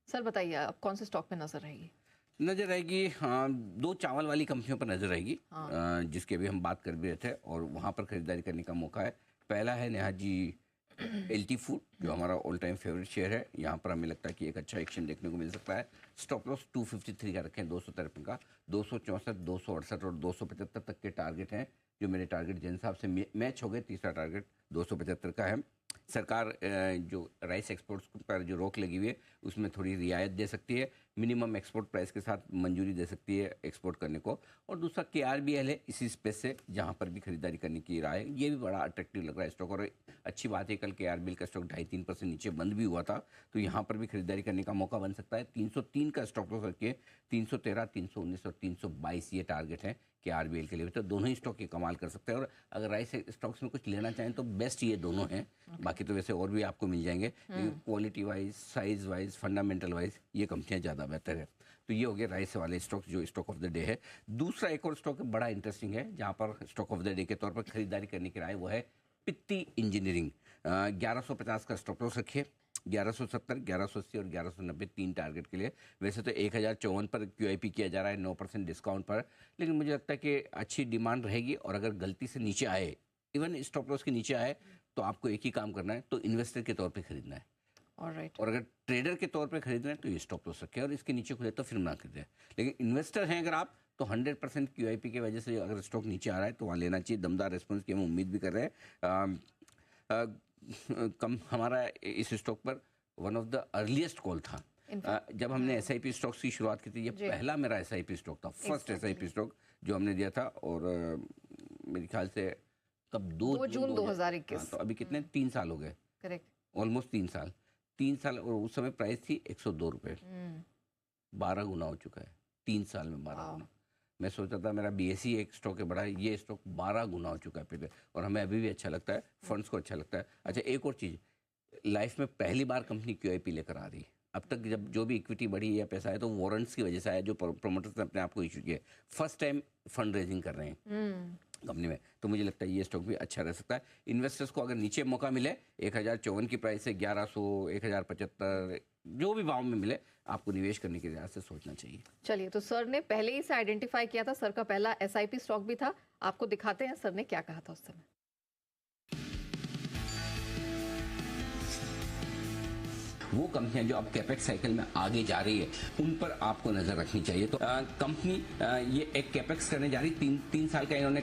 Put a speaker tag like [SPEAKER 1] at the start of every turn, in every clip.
[SPEAKER 1] Sir बताइए, आप कौन से स्टॉक पे नजर रहेगी?
[SPEAKER 2] नजर रहेगी, हाँ, दो चावल वाली कंपनियों पर नजर रहेगी,
[SPEAKER 1] हाँ।
[SPEAKER 2] जिसके अभी हम बात कर भी रहे थे और वहाँ पर खरीदारी करने का मौका है। पहला है नेहाजी एलटी फूड, जो हमारा ऑल टाइम फेवरेट शेयर है। यहाँ पर हमें लगता है कि एक अच्छा एक्शन देखने को मिल सकता है। स्टॉप लॉस 253 का रखें, 253 का, 264, 268 और 275 तक के टारगेट हैं, जो मेरे टारगेट जिन हिसाब से मैच हो गए। तीसरा टारगेट 275 का है। सरकार जो राइस एक्सपोर्ट्स पर जो रोक लगी हुई है उसमें थोड़ी रियायत दे सकती है, मिनिमम एक्सपोर्ट प्राइस के साथ मंजूरी दे सकती है एक्सपोर्ट करने को। और दूसरा KRBL है इसी स्पेस से, जहां पर भी खरीदारी करने की राय है। ये भी बड़ा अट्रैक्टिव लग रहा है स्टॉक। और अच्छी बात है, कल KRBL का स्टॉक 2.5-3% नीचे बंद भी हुआ था, तो यहाँ पर भी खरीदारी करने का मौका बन सकता है। 303 का स्टॉक लॉस रखिए, 313, 319 और 322 ये टारगेट है KRBL के लिए। तो दोनों ही स्टॉक ये कमाल कर सकते हैं। और अगर राइस स्टॉक्स में कुछ लेना चाहें तो बेस्ट ये दोनों हैं। बाकी तो वैसे और भी आपको मिल जाएंगे, quality wise, size wise, fundamental wise ये कंपनियां ज़्यादा बेहतर है। तो ये हो गया राइस वाले स्टॉक, जो स्टॉक ऑफ द डे है। दूसरा एक और स्टॉक बड़ा इंटरेस्टिंग है, जहाँ पर स्टॉक ऑफ द डे के तौर पर खरीदारी करने की राय, वो है पित्ती इंजीनियरिंग। 1150 का स्टॉप लॉस रखिए, 1170, 1180 और 1190 तीन टारगेट के लिए। वैसे तो 1054 पर QIP किया जा रहा है 9% डिस्काउंट पर, लेकिन मुझे लगता है कि अच्छी डिमांड रहेगी। और अगर गलती से नीचे आए, इवन स्टॉप लॉस के नीचे आए, तो आपको एक ही काम करना है, तो इन्वेस्टर के तौर पे खरीदना है।
[SPEAKER 1] ऑलराइट।
[SPEAKER 2] और अगर ट्रेडर के तौर पे खरीदना है तो ये स्टॉप लॉस रखें, और इसके नीचे खुले तो फिर ना खरीदें। लेकिन इन्वेस्टर हैं अगर आप, तो 100% QIP की वजह से अगर स्टॉक नीचे आ रहा है तो वहाँ लेना चाहिए। दमदार रिस्पॉन्स की हम उम्मीद भी कर रहे हैं। कम हमारा इस स्टॉक पर one of the earliest call था जब हमने SIP स्टॉक्स की शुरुआत की थी। ये पहला मेरा SIP स्टॉक था, फर्स्ट SIP स्टॉक जो हमने दिया था। और मेरे ख्याल से कब 2 जून 2021। तो अभी कितने 3 साल हो गए,
[SPEAKER 1] करेक्ट,
[SPEAKER 2] ऑलमोस्ट 3 साल। और उस समय प्राइस थी 102 रुपये। 12 गुना हो चुका है 3 साल में, 12 गुना। मैं सोचा था मेरा BSE एक स्टॉक है बड़ा, ये स्टॉक 12 गुना हो चुका है फिर। और हमें अभी भी अच्छा लगता है, फंड्स को अच्छा लगता है। अच्छा, एक और चीज़, लाइफ में पहली बार कंपनी QIP लेकर आ रही है। अब तक जब जो भी इक्विटी बढ़ी या पैसा है तो वारंट्स की वजह से आया, जो प्रोमोटर्स ने अपने आप को इशू किया। फर्स्ट टाइम फंड रेजिंग कर रहे हैं कंपनी में, तो मुझे लगता है ये स्टॉक भी अच्छा रह सकता है। इन्वेस्टर्स को अगर नीचे मौका मिले, 1054 की प्राइस से 1100, 1075, जो भी भाव में मिले, आपको निवेश करने के लिहाज से सोचना चाहिए।
[SPEAKER 1] चलिए, तो सर ने पहले ही से आइडेंटिफाई किया था, सर का पहला SIP स्टॉक भी था। आपको दिखाते हैं सर ने क्या कहा था उस समय।
[SPEAKER 2] वो कंपनियां जो अब कैपेक्स साइकिल में आगे जा रही है, उन पर आपको नजर रखनी चाहिए। तो कंपनी ये एक कैपेक्स करने जा रही, 3 साल का इन्होंने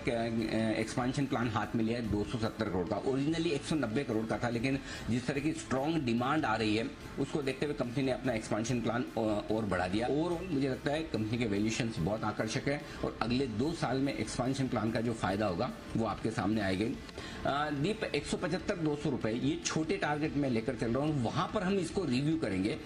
[SPEAKER 2] एक्सपांशन प्लान हाथ में लिया है 270 करोड़ का। ओरिजिनली 190 करोड़ का था, लेकिन जिस तरह की स्ट्रॉन्ग डिमांड आ रही है उसको देखते हुए कंपनी ने अपना एक्सपांशन प्लान और बढ़ा दिया। ओवरऑल मुझे लगता है कंपनी के वैल्यूएशंस बहुत आकर्षक है, और अगले 2 साल में एक्सपांशन प्लान का जो फायदा होगा वो आपके सामने आएगा। दीप 175-200 रुपए ये छोटे टारगेट में लेकर चल रहा हूँ, वहां पर हम इसको रिव्यू करेंगे।